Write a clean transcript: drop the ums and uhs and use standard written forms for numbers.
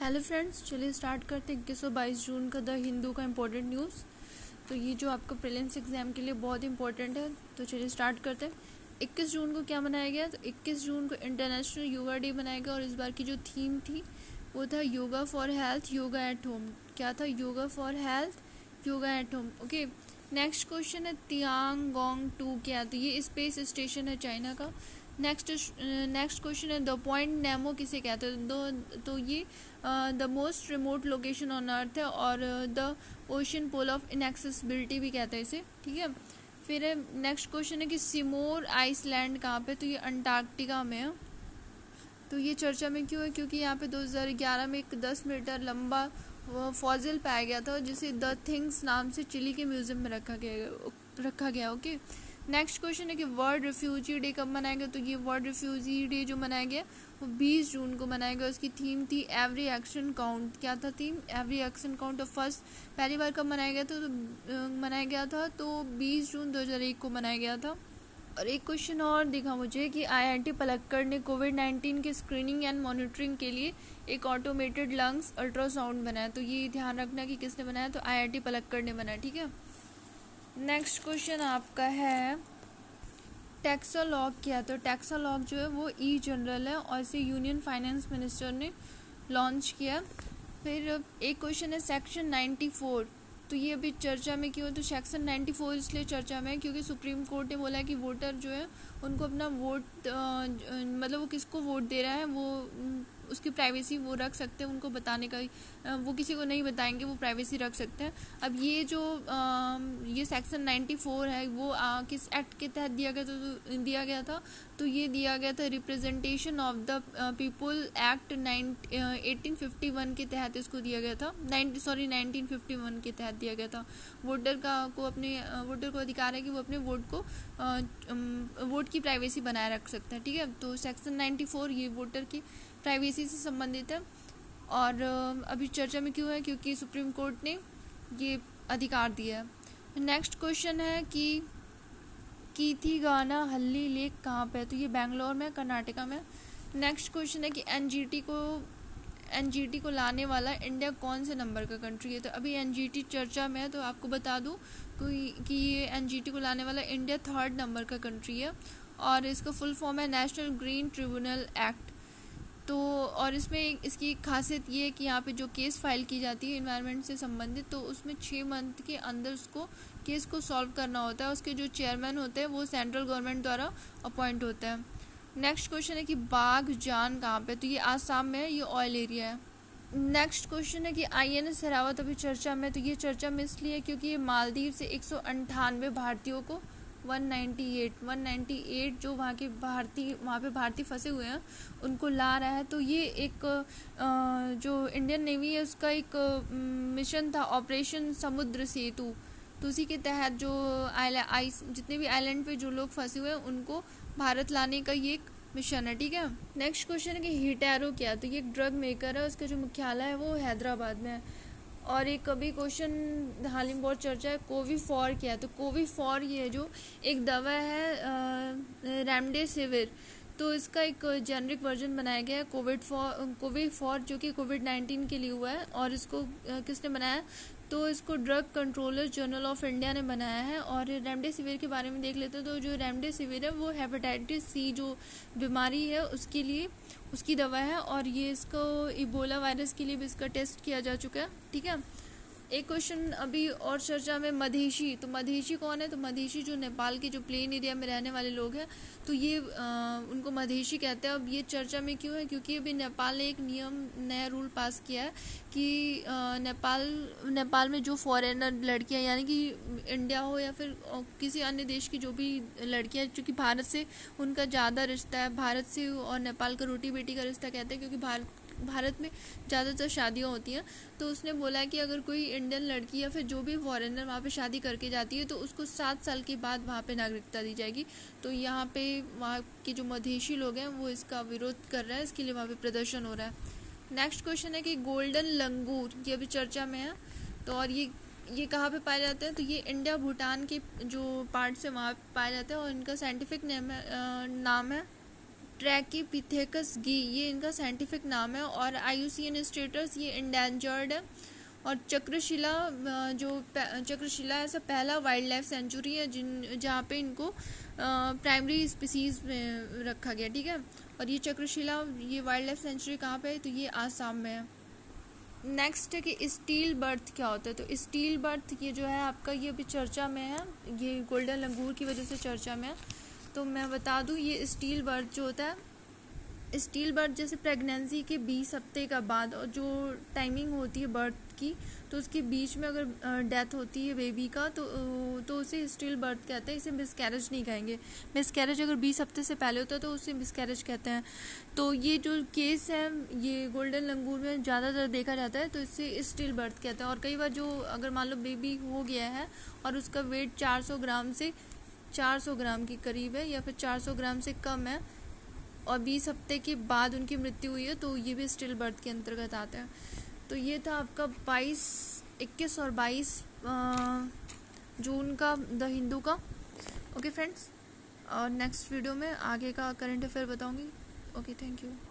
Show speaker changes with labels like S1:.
S1: Hello friends, चलिए start करते हैं 21 और 22 जून का द हिंदू का इम्पोर्टेंट न्यूज़। तो ये जो आपका प्रीलिम्स एग्जाम के लिए बहुत इंपॉर्टेंट है, तो चलिए स्टार्ट करते हैं। 21 जून को क्या मनाया गया? तो 21 जून को इंटरनेशनल योगा डे मनाया गया और इस बार की जो थीम थी वो था yoga for health, yoga at home. क्या था? Yoga for health, yoga at home. Okay, next question है तियांगोंग 2 क्या? तो ये स्पेस स्टेशन है चाइना का। नेक्स्ट क्वेश्चन है द पॉइंट नेमो किसे कहते हैं? तो ये the most remote location on earth है और the ocean pole of inaccessibility भी कहते हैं इसे। ठीक है, फिर है नेक्स्ट क्वेश्चन है कि सिमोर आइसलैंड कहाँ पे? तो ये अंटार्कटिका में है। तो ये चर्चा में क्यों है? क्योंकि यहाँ पे 2011 में एक 10 मीटर लंबा फॉसिल पाया गया था जिसे द थिंग्स नाम से चिली के म्यूजियम में रखा गया। ओके, नेक्स्ट क्वेश्चन है कि वर्ल्ड रिफ्यूजी डे कब मनाया गया? तो ये वर्ल्ड रिफ्यूजी डे जो मनाया गया वो 20 जून को मनाया गया। उसकी थीम थी एवरी एक्शन काउंट। क्या था थीम? Every action count. और फर्स्ट पहली बार कब मनाया गया था? मनाया गया था तो 20 जून 2001 को मनाया गया था। और एक क्वेश्चन और दिखा मुझे कि आईआईटी पलक्कड़ ने कोविड-19 के स्क्रीनिंग एंड मॉनिटरिंग के लिए एक ऑटोमेटेड लंग्स अल्ट्रासाउंड बनाया। तो ये ध्यान रखना कि किसने बनाया, तो आईआईटी पलक्कड़ ने बनाया। ठीक है, नेक्स्ट क्वेश्चन आपका है टैक्सोलॉग क्या? तो टैक्सोलॉग जो है वो ई जनरल है और इसे यूनियन फाइनेंस मिनिस्टर ने लॉन्च किया। फिर एक क्वेश्चन है सेक्शन 94। तो ये अभी चर्चा में क्यों है? तो सेक्शन 94 इसलिए चर्चा में है क्योंकि सुप्रीम कोर्ट ने बोला है कि वोटर जो है उनको अपना वोट मतलब वो किसको वोट दे रहा है वो उसकी प्राइवेसी वो रख सकते हैं, उनको बताने का वो किसी को नहीं बताएंगे, वो प्राइवेसी रख सकते हैं। अब ये जो ये सेक्शन 94 है वो किस एक्ट के तहत दिया गया था? तो ये दिया गया था representation of the people act 1851 के तहत इसको दिया गया था। 1951 के तहत दिया गया था। वोटर को अधिकार है कि वो अपने वोट की प्राइवेसी बनाए रख सकता है। ठीक है, तो सेक्शन 94 ये वोटर की प्राइवेसी से संबंधित है और अभी चर्चा में क्यों है? क्योंकि सुप्रीम कोर्ट ने ये अधिकार दिया है। नेक्स्ट क्वेश्चन है कि कीथीगाना हल्ली लेक कहाँ पे है? तो ये बेंगलोर में, कर्नाटका में। नेक्स्ट क्वेश्चन है कि एनजीटी को लाने वाला इंडिया कौन से नंबर का कंट्री है? तो अभी एनजीटी चर्चा में है, तो आपको बता दूं कि ये एनजीटी को लाने वाला इंडिया 3rd नंबर का कंट्री है और इसका फुल फॉर्म है नेशनल ग्रीन ट्रिब्यूनल एक्ट। तो और इसमें इसकी एक खासियत ये है कि यहाँ पे जो केस फाइल की जाती है इन्वायरमेंट से संबंधित, तो उसमें 6 मंथ के अंदर उसको केस को सॉल्व करना होता है। उसके जो चेयरमैन होते हैं वो सेंट्रल गवर्नमेंट द्वारा अपॉइंट होता है। नेक्स्ट क्वेश्चन है कि बाघ जान कहाँ पे? तो ये आसाम में है, ये ऑयल एरिया है। नेक्स्ट क्वेश्चन है कि आईएनएस हिरावत अभी चर्चा में। तो ये चर्चा में इसलिए क्योंकि ये मालदीव से 198 भारतीयों को 198 जो वहाँ पे भारतीय फंसे हुए हैं उनको ला रहा है। तो ये एक जो इंडियन नेवी है उसका एक मिशन था, ऑपरेशन समुद्र सेतु। तो उसी के तहत जो जितने भी आइलैंड पे जो लोग फंसे हुए हैं उनको भारत लाने का ये एक मिशन है। ठीक है, नेक्स्ट क्वेश्चन है कि हिटैरो क्या? तो ये एक ड्रग मेकर है, उसका जो मुख्यालय है वो हैदराबाद में है। और एक कभी क्वेश्चन हाल ही में बहुत चर्चा है, कोविफॉर क्या है? तो कोविफॉर ये जो एक दवा है रेमडेसिविर, तो इसका एक जेनरिक वर्जन बनाया गया है कोविफॉर जो कि कोविड-19 के लिए हुआ है। और इसको किसने बनाया? तो इसको drug controller general of India ने बनाया है। और रेमडेसिविर के बारे में देख लेते हैं। तो जो रेमडेसिविर है वो हेपेटाइटिस सी जो बीमारी है उसके लिए उसकी दवा है और ये इसको इबोला वायरस के लिए भी इसका टेस्ट किया जा चुका है। ठीक है, एक क्वेश्चन अभी और चर्चा में मधेशी। तो मधेशी कौन है? तो मधेशी जो नेपाल के जो प्लेन एरिया में रहने वाले लोग हैं, तो ये उनको मधेशी कहते हैं। अब ये चर्चा में क्यों है? क्योंकि अभी नेपाल ने एक नया रूल पास किया है कि नेपाल में जो फॉरेनर लड़कियां यानी कि इंडिया हो या फिर किसी अन्य देश की जो भी लड़कियां चूँकि भारत से उनका ज़्यादा रिश्ता है, भारत से और नेपाल का रोटी बेटी का रिश्ता कहते हैं क्योंकि भारत में ज़्यादातर शादियाँ होती हैं। तो उसने बोला कि अगर कोई इंडियन लड़की या फिर जो भी फॉरेनर वहाँ पे शादी करके जाती है तो उसको 7 साल के बाद वहाँ पे नागरिकता दी जाएगी। तो यहाँ पे वहाँ के जो मधेशी लोग हैं वो इसका विरोध कर रहे हैं, इसके लिए वहाँ पे प्रदर्शन हो रहा है। नेक्स्ट क्वेश्चन है कि गोल्डन लंगूर, ये अभी चर्चा में है। तो और ये कहाँ पे पाए जाते हैं? तो ये इंडिया भूटान के जो पार्ट से वहाँ पे पाए जाते हैं और इनका साइंटिफिक नाम है ट्रैकीपिथेकस गी, ये इनका साइंटिफिक नाम है, और IUCN स्टेटस ये इंडेंजर्ड है। और चक्रशिला चक्रशिला ऐसा पहला वाइल्ड लाइफ सेंचुरी है जहाँ पे इनको प्राइमरी स्पीसीज में रखा गया, ठीक है। और ये चक्रशिला ये वाइल्ड लाइफ सेंचुरी कहाँ पे है, तो ये आसाम में है। नेक्स्ट है कि स्टील बर्थ क्या होता है। तो स्टील बर्थ ये जो है आपका, ये अभी चर्चा में है, ये गोल्डन लंगूर की वजह से चर्चा में है। तो मैं बता दूं, ये स्टील बर्थ जो होता है, स्टील बर्थ जैसे प्रेगनेंसी के 20 हफ्ते का बाद और जो टाइमिंग होती है बर्थ की, तो उसके बीच में अगर डेथ होती है बेबी का तो उसे स्टील बर्थ कहते हैं। इसे मिसकैरेज नहीं कहेंगे। मिसकैरेज अगर 20 हफ्ते से पहले होता है तो उसे मिसकैरेज कहते हैं। तो ये जो केस है ये गोल्डन लंगूर में ज़्यादातर देखा जाता है, तो इसे स्टील बर्थ कहते हैं। और कई बार जो अगर मान लो बेबी हो गया है और उसका वेट 400 ग्राम के करीब है या फिर 400 ग्राम से कम है और 20 हफ्ते के बाद उनकी मृत्यु हुई है, तो ये भी स्टिल बर्थ के अंतर्गत आते हैं। तो ये था आपका 21 और 22 जून का द हिंदू का। ओके फ्रेंड्स, और नेक्स्ट वीडियो में आगे का करंट अफेयर बताऊंगी। Okay, thank you.